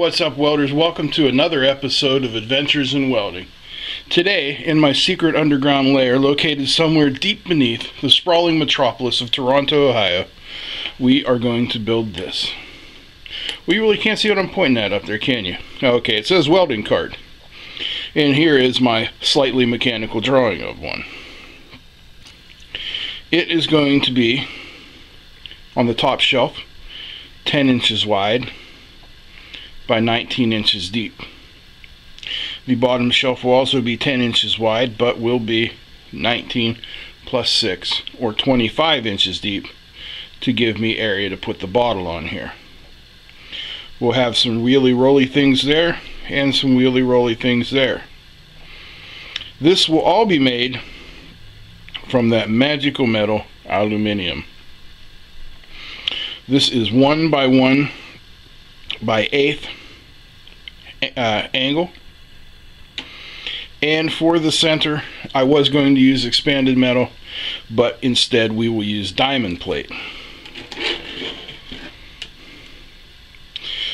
what's up, welders? Welcome to another episode of Adventures in Welding. Today, in my secret underground lair located somewhere deep beneath the sprawling metropolis of Toronto, Ohio, we are going to build this. Well, you really can't see what I'm pointing at up there, can you? Okay, it says welding card. And here is my slightly mechanical drawing of one. It is going to be on the top shelf, 10 inches wide by 19 inches deep. The bottom shelf will also be 10 inches wide, but will be 19 plus 6 or 25 inches deep to give me area to put the bottle on here. We'll have some wheelie roly things there and some wheelie roly things there. This will all be made from that magical metal aluminum. This is 1 by 1 by 1/8 angle, and for the center I was going to use expanded metal, but instead we will use diamond plate.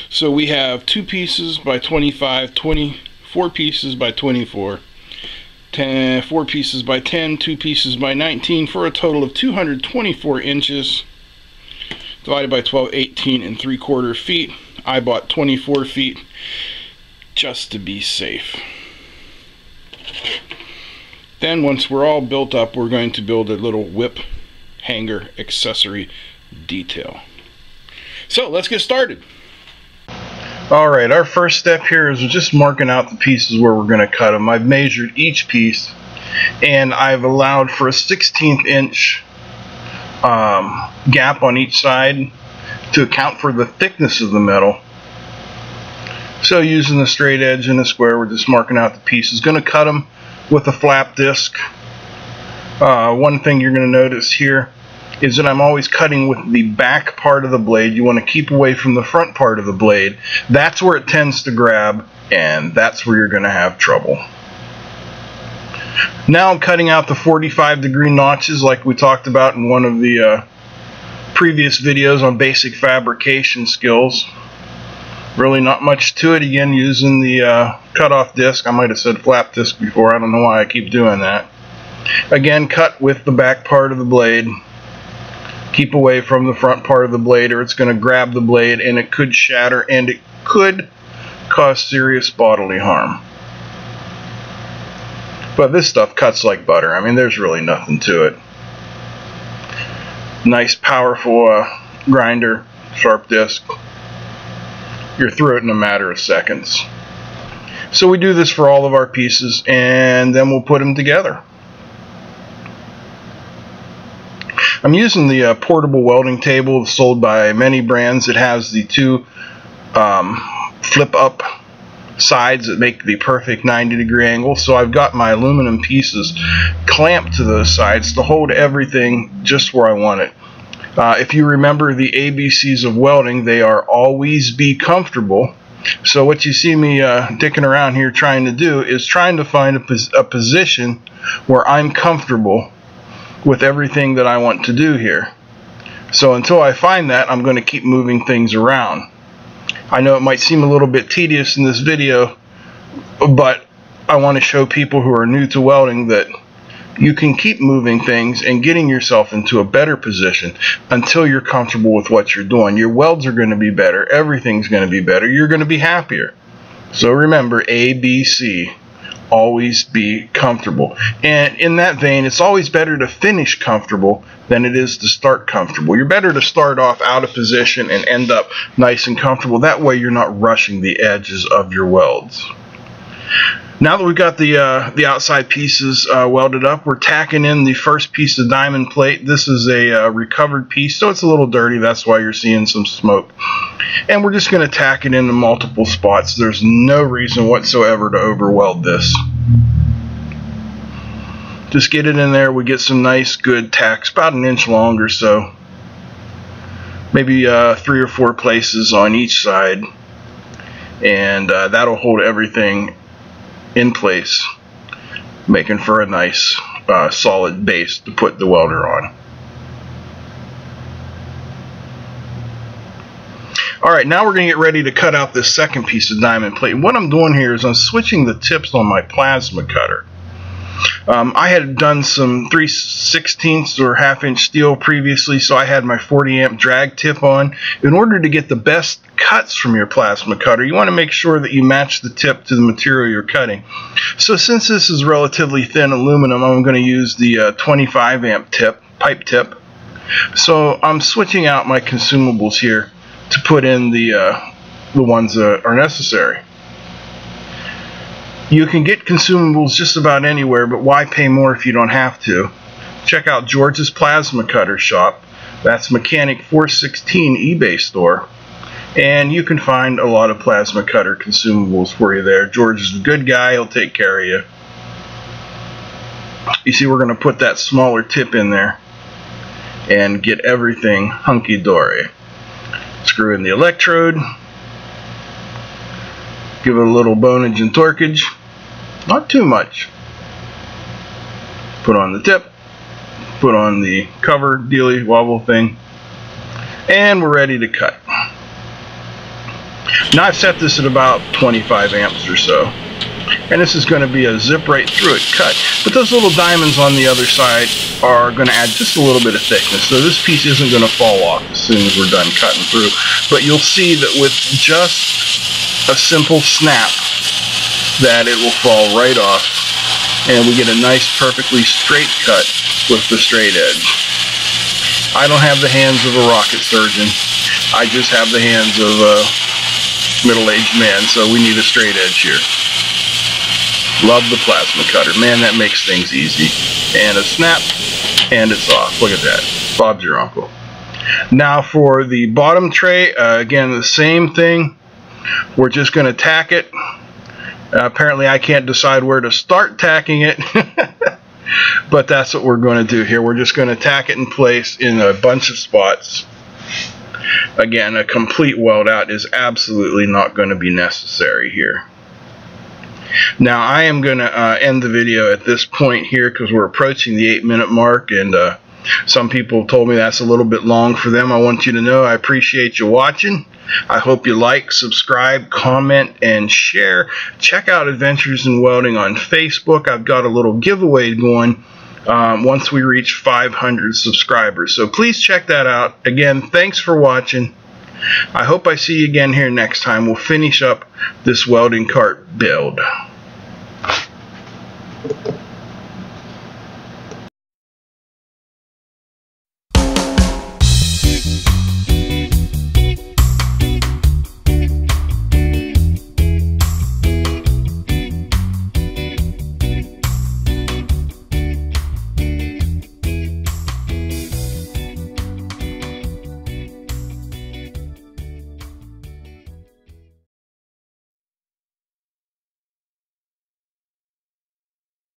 So we have 2 pieces by 25, 24 pieces by 24, 4 pieces by 10, 2 pieces by 19, for a total of 224 inches divided by 12, 18 3/4 feet. I bought 24 feet just to be safe. Then once we're all built up, we're going to build a little whip hanger accessory detail. So let's get started. Alright, our first step here is just marking out the pieces where we're going to cut them. I've measured each piece and I've allowed for a 1/16 inch gap on each side to account for the thickness of the metal. So using the straight edge and a square, we're just marking out the pieces. Going to cut them with a flap disc. One thing you're going to notice here is that I'm always cutting with the back part of the blade. You want to keep away from the front part of the blade. That's where it tends to grab, and that's where you're going to have trouble. Now I'm cutting out the 45-degree notches like we talked about in one of the previous videos on basic fabrication skills. Really not much to it. Again, using the cutoff disc. I might have said flap disc before. I don't know why I keep doing that. Again, cut with the back part of the blade. Keep away from the front part of the blade or it's going to grab the blade and it could shatter and it could cause serious bodily harm. But this stuff cuts like butter. I mean, there's really nothing to it. Nice powerful grinder, sharp disc. You're through it in a matter of seconds. So we do this for all of our pieces and then we'll put them together. I'm using the portable welding table sold by many brands. It has the 2 flip up sides that make the perfect 90-degree angle. So I've got my aluminum pieces clamped to those sides to hold everything just where I want it. If you remember the ABCs of welding, they are always be comfortable. So what you see me dicking around here trying to do is trying to find a position where I'm comfortable with everything that I want to do here. So until I find that, I'm going to keep moving things around. I know it might seem a little bit tedious in this video, but I want to show people who are new to welding that you can keep moving things and getting yourself into a better position until you're comfortable with what you're doing. Your welds are going to be better. Everything's going to be better. You're going to be happier. So remember, ABC. Always be comfortable. And in that vein, it's always better to finish comfortable than it is to start comfortable. You're better to start off out of position and end up nice and comfortable. That way you're not rushing the edges of your welds. Now that we've got the outside pieces welded up, we're tacking in the first piece of diamond plate. This is a recovered piece, so it's a little dirty. That's why you're seeing some smoke. And we're just going to tack it into multiple spots. There's no reason whatsoever to overweld this. Just get it in there. We get some nice good tacks, about 1 inch long or so. Maybe 3 or 4 places on each side. And that'll hold everything in place, making for a nice solid base to put the welder on. Alright, now we're going to get ready to cut out this second piece of diamond plate. And what I'm doing here is I'm switching the tips on my plasma cutter. I had done some 3/16 or half-inch steel previously, so I had my 40 amp drag tip on. In order to get the best cuts from your plasma cutter, you want to make sure that you match the tip to the material you're cutting. So since this is relatively thin aluminum, I'm going to use the 25 amp tip, pipe tip. So I'm switching out my consumables here to put in the ones that are necessary. You can get consumables just about anywhere, but why pay more if you don't have to? Check out George's Plasma Cutter Shop. That's Mechanic 416 eBay store. And you can find a lot of plasma cutter consumables for you there. George is a good guy. He'll take care of you. You see, we're going to put that smaller tip in there and get everything hunky-dory. Screw in the electrode. Give it a little bonage and torquage. Not too much. Put on the tip. Put on the cover dealy wobble thing. And we're ready to cut. Now I've set this at about 25 amps or so. And this is going to be a zip right through it cut. But those little diamonds on the other side are going to add just a little bit of thickness. So this piece isn't going to fall off as soon as we're done cutting through. But you'll see that with just a simple snap that it will fall right off. And we get a nice perfectly straight cut with the straight edge. I don't have the hands of a rocket surgeon. I just have the hands of a middle-aged man, so we need a straight edge here. Love the plasma cutter. Man, that makes things easy. And a snap, and it's off. Look at that. Bob's your uncle. Now for the bottom tray, again, the same thing. We're just going to tack it. Apparently I can't decide where to start tacking it. But that's what we're going to do here. We're just going to tack it in place in a bunch of spots. Again, a complete weld out is absolutely not going to be necessary here. Now I am going to end the video at this point here because we're approaching the 8-minute mark, and some people told me that's a little bit long for them. I want you to know I appreciate you watching. I hope you like, subscribe, comment, and share. Check out Adventures in Welding on Facebook. I've got a little giveaway going once we reach 500 subscribers. So please check that out. Again, thanks for watching. I hope I see you again here next time. We'll finish up this welding cart build.